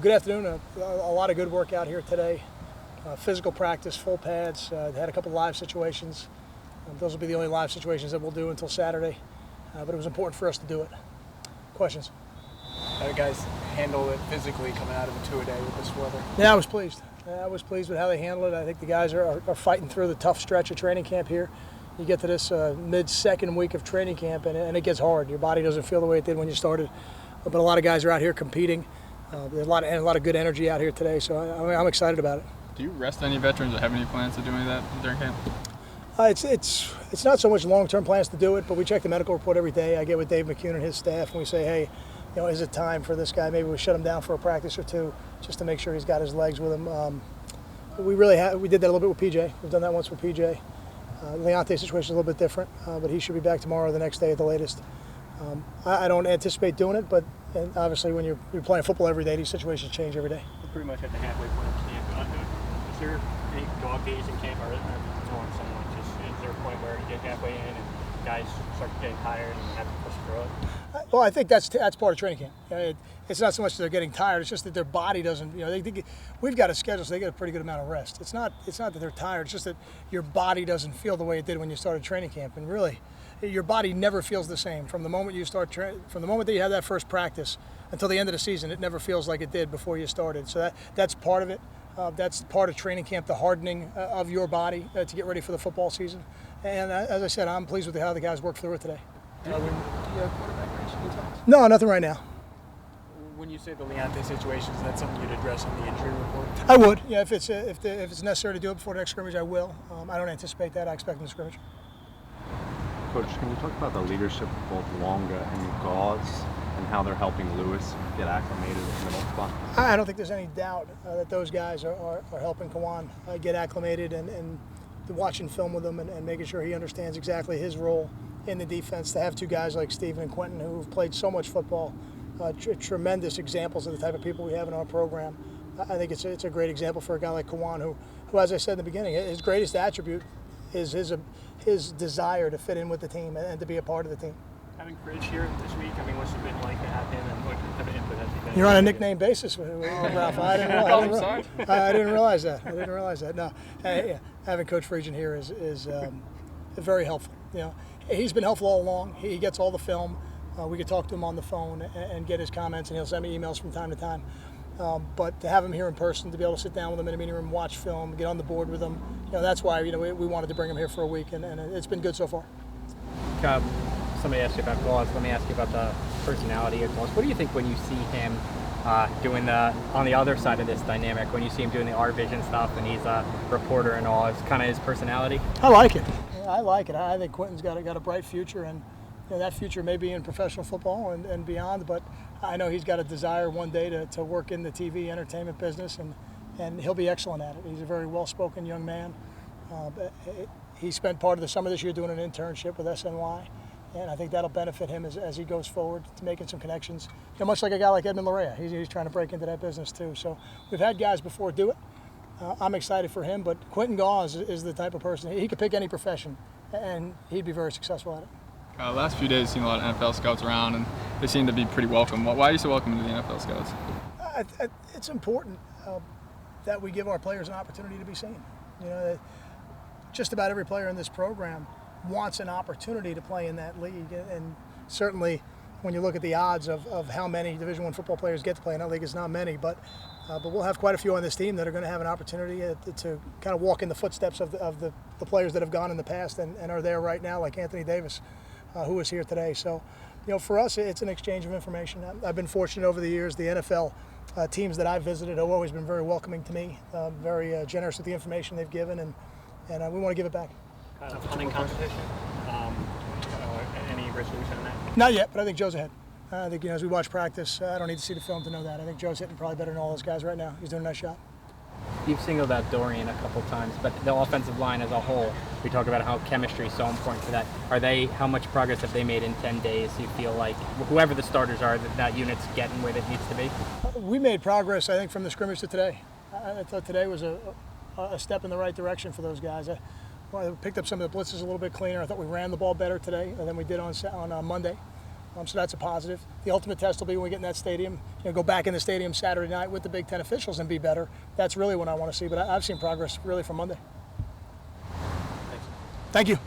Good afternoon. A lot of good work out here today. Physical practice, full pads. Had a couple live situations. Those will be the only live situations that we'll do until Saturday. But it was important for us to do it. Questions? How do you guys handle it physically coming out of a two-a-day with this weather? Yeah, I was pleased. I was pleased with how they handled it. I think the guys are fighting through the tough stretch of training camp here. You get to this mid-second week of training camp, and it gets hard. Your body doesn't feel the way it did when you started. But a lot of guys are out here competing. There's a lot of good energy out here today, so I'm excited about it. Do you rest any veterans or have any plans to do any of that during camp? It's not so much long-term plans to do it, but we check the medical report every day. I get with Dave McCune and his staff, and we say, hey, is it time for this guy? Maybe we shut him down for a practice or two just to make sure he's got his legs with him. We did that a little bit with PJ. We've done that once with PJ. Leonte's situation is a little bit different, but he should be back tomorrow or the next day at the latest. I don't anticipate doing it, but obviously when you're playing football every day, these situations change every day. We're pretty much at the halfway point of camp. Is there any dog days in camp, or is there a point where you get halfway in and guys start getting tired and have to push through it? Well, I think that's part of training camp. It's not so much that they're getting tired; it's just that their body doesn't. We've got a schedule, so they get a pretty good amount of rest. It's not that they're tired; it's just that your body doesn't feel the way it did when you started training camp. And really, your body never feels the same from the moment you start from the moment that you have that first practice until the end of the season. It never feels like it did before you started. So that's part of it. That's part of training camp, the hardening of your body to get ready for the football season. And as I said, I'm pleased with how the guys worked through it today. Do you have quarterback range details? No, nothing right now. When you say the Leonte situation, is that something you'd address on the injury report? I would. Yeah, if it's necessary to do it before the next scrimmage, I will. I don't anticipate that. I expect them to scrimmage. Coach, can you talk about the leadership of both Longa and Gauze and how they're helping Lewis get acclimated at the middle spot? I don't think there's any doubt that those guys are helping Kawan get acclimated and watching film with him and making sure he understands exactly his role in the defense. To have two guys like Steven and Quentin who've played so much football, tremendous examples of the type of people we have in our program. I think it's a great example for a guy like Kawan who, as I said in the beginning, his greatest attribute is his desire to fit in with the team and to be a part of the team. Having Fridge here this week, what's it been like to have him, and what type of input has he been? You're on a nickname basis with Ralph. I didn't realize that. No, having Coach Friedgen here is very helpful. He's been helpful all along. He gets all the film. We could talk to him on the phone and get his comments, and he'll send me emails from time to time. But to have him here in person, to be able to sit down with him in a meeting room, watch film, get on the board with him, that's why we wanted to bring him here for a week, and it's been good so far. Somebody asked you about Gauze. Let me ask you about the personality of Gauze. What do you think when you see him doing on the other side of this dynamic, when you see him doing the R Vision stuff and he's a reporter and all? It's kind of his personality. I like it. I think Quentin's got a bright future, and that future may be in professional football and beyond, but I know he's got a desire one day to work in the TV entertainment business, and he'll be excellent at it. He's a very well-spoken young man. He spent part of the summer this year doing an internship with SNY, and I think that'll benefit him as he goes forward to making some connections. Much like a guy like Edmund Larea, he's trying to break into that business too. So we've had guys before do it. I'm excited for him, but Quentin Gauze is the type of person, he could pick any profession, and he'd be very successful at it. Last few days, I've seen a lot of NFL scouts around, and they seem to be pretty welcome. Why are you so welcome to the NFL scouts? It's important that we give our players an opportunity to be seen. Just about every player in this program wants an opportunity to play in that league, and certainly when you look at the odds of how many Division I football players get to play in that league, it's not many, but we'll have quite a few on this team that are going to have an opportunity to kind of walk in the footsteps of the players that have gone in the past and are there right now, like Anthony Davis, who was here today. So, for us, it's an exchange of information. I've been fortunate over the years. The NFL teams that I've visited have always been very welcoming to me, very generous with the information they've given, and we want to give it back. Kind of hunting competition? Any resolution on that? Not yet, but I think Joe's ahead. I think, as we watch practice, I don't need to see the film to know that. I think Joe's hitting probably better than all those guys right now. He's doing a nice job. You've singled out Dorian a couple times, but the offensive line as a whole, we talk about how chemistry is so important for that. How much progress have they made in 10 days? You feel like whoever the starters are, that unit's getting where it needs to be? We made progress, I think, from the scrimmage to today. I thought today was a step in the right direction for those guys. I picked up some of the blitzes a little bit cleaner. I thought we ran the ball better today than we did on Monday. So that's a positive. The ultimate test will be when we get in that stadium, go back in the stadium Saturday night with the Big Ten officials and be better. That's really what I want to see. But I've seen progress really from Monday. Thanks. Thank you.